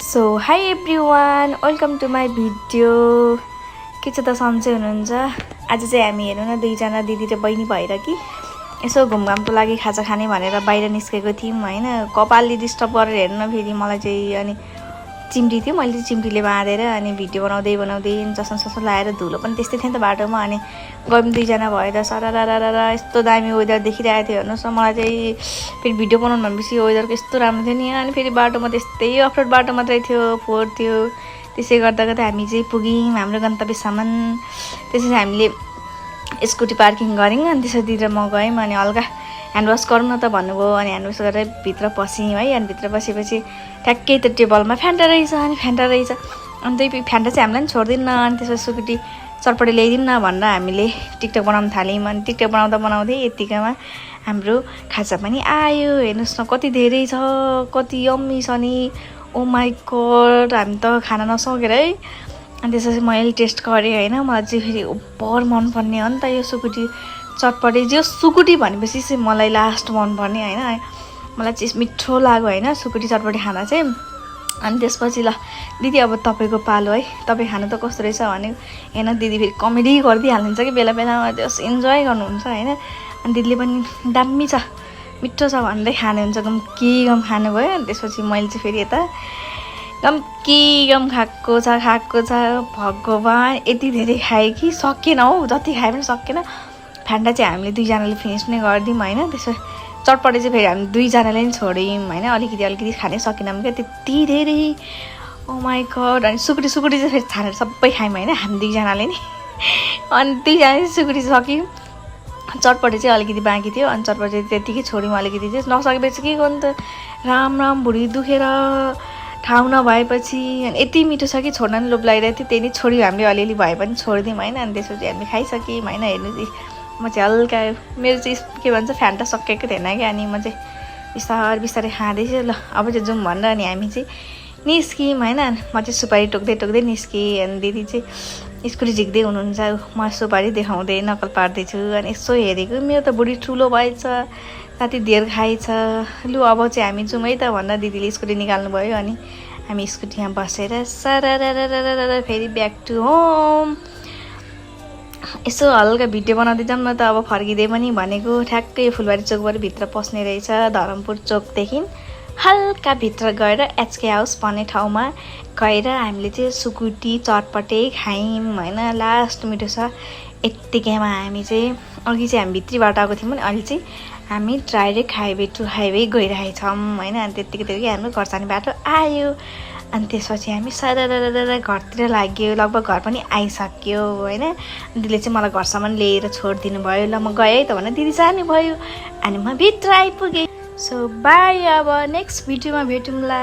So hi everyone, welcome to my video. के छ त सन्चै हुनुहुन्छ? आज चाहिँ हामी हेर्नु न दुईजना दिदी र बहिनी भएर कि यसो घुमघामको लागि खाजा खाने भनेर बाहिर निस्केको थियौँ होइन। कपालले डिस्टर्ब गरेर हेर्नु न फेरि मलाई चाहिँ। अनि चिम्टी थियो, मैले चाहिँ चिम्टीले बाँधेर अनि भिडियो बनाउँदै चस्मा सस्मा लगाएर धुलो पनि त्यस्तै थियो नि त बाटोमा। अनि गयौँ दुईजना भएर सररररर यस्तो दामी वेदर देखिरहेको थियो हेर्नुहोस् न। मलाई चाहिँ फेरि भिडियो बनाउनु भनेपछि वेदरको यस्तो राम्रो थियो नि। अनि फेरि बाटोमा त्यस्तै अफरोड बाटो मात्रै थियो, फोहोर थियो। त्यसै गर्दा हामी चाहिँ पुग्यौँ हाम्रो गन्तव्यसम्म। त्यसपछि हामीले स्कुटी पार्किङ गऱ्यौँ अनि त्यसरी दिएर म गयौँ। अनि हल्का ह्यान्डवास गरौँ न त भन्नुभयो। अनि ह्यान्डवास गरेर भित्र पस्यौँ है। अनि भित्र पसेपछि ठ्याक्कै त्यो टेबलमा फ्यान्टा रहेछ। अनि त्यही फ्यान्टा चाहिँ हामीलाई पनि छोड्दिन्न। अनि त्यसपछि स्कुटी चटपटी ल्याइदिउँ न भनेर हामीले टिकटक बनाउन थाल्यौँ। अनि टिकटक बनाउँदै यतिकैमा हाम्रो खाजा पनि आयो। हेर्नुहोस् न कति धेरै छ, कति यम्मी छ नि। ओ माई गड, हामी त खाना नसकेर है। अनि त्यसपछि मैले टेस्ट गरेँ होइन। मलाई चाहिँ फेरि ओभर मनपर्ने हो नि त यो सुकुटी चटपटी। जो सुकुटी भनेपछि चाहिँ मलाई लास्ट मनपर्ने होइन। मलाई चाहिँ मिठो लाग्यो होइन सुकुटी चटपटी खाना चाहिँ। अनि त्यसपछि ल दिदी अब तपाईँको पालो है, तपाईँ खानु त कस्तो रहेछ भने होइन। दिदी फेरि कमेडी गरिदिइ हाल्नुहुन्छ कि बेला बेलामा, त्यस इन्जोय गर्नुहुन्छ होइन। अनि दिदीले पनि दामी छ मिठो छ भन्दै खानुहुन्छ। गम खानुभयो। अनि त्यसपछि मैले चाहिँ फेरि यता गम खाएको छ भगवान्। यति धेरै खाएँ कि सकेन हौ, जति खाए पनि सकेन। फ्यान्टा चाहिँ हामीले दुईजनाले फिनिस नै गरिदिउँ होइन। त्यसपछि चटपटी चाहिँ फेरि हामी दुईजनाले नि छोड्यौँ होइन। अलिकति खानै सकेनौँ क्या, त्यति धेरै। ओ माई गड। अनि सुकुटी चाहिँ फेरि छानेर सबै खायौँ होइन हामी दुईजनाले नि। अनि दुईजनाले सुकुटी सक्यौँ, चटपटी चाहिँ अलिकति बाँकी थियो। अनि चटपटी चाहिँ त्यत्तिकै छोड्यौँ अलिकति चाहिँ। नसकेपछि के गर्नु त, राम भुँडी दुखेर ठाउँ नभएपछि। अनि यति मिठो छ कि छोड्न नि लोभ लागिरहेको थियो। त्यही नै छोड्यौँ हामीले, अलिअलि भए पनि छोडिदिउँ होइन। अनि त्यसपछि हामी खाइसक्यौँ होइन। हेर्नु चाहिँ म चाहिँ हल्का, मेरो चाहिँ के भन्छ फ्यान्टा सकेको थिएन क्या। अनि म चाहिँ बिस्तारै खाँदैछु। ल अब चाहिँ जाउँ भनेर अनि हामी चाहिँ निस्क्यौँ होइन। म चाहिँ सुपारी टोक्दै निस्केँ। अनि दिदी चाहिँ स्कुटी झिक्दै हुनुहुन्छ, म सुपारी देखाउँदै नकल पार्दैछु। अनि यसो हेरेको मेरो त बुढी ठुलो भएछ, राति धेर खाएछ। लु अब चाहिँ हामी जाउँ है त भनेर दिदीले स्कुटी निकाल्नु भयो। अनि हामी स्कुटीमा बसेर सरररररर फेरि ब्याक टु होम। यसो हल्का भिडियो बनाउँदै जाउँ न त अब फर्किँदै पनि भनेको। ठ्याक्कै फुलबारी चोकबाट भित्र पस्ने रहेछ, धरमपुर चोकदेखि हल्का भित्र गएर एचके हाउस भन्ने ठाउँमा गएर हामीले चाहिँ सुकुटी चटपटे खायौँ होइन। लास्ट मिठो छ। यत्तिकैमा हामी चाहिँ अघि चाहिँ हामी भित्री बाटो आएको थियौँ, अहिले चाहिँ हामी डाइरेक्ट हाइवे टु हाइवे गइरहेछौँ होइन। अनि त्यत्तिकै हाम्रो घर जाने बाटो आयो। अनि त्यसपछि हामी सररररर घरतिर लाग्यो। लगभग घर पनि आइसक्यो होइन। दिदीले चाहिँ मलाई घरसम्म लिएर छोडिदिनु भयो। ल म गएँ है त भनेर दिदी जानुभयो। अनि म भित्र आइपुगेँ। सो बाई, अब नेक्स्ट भिडियोमा भेटौँला।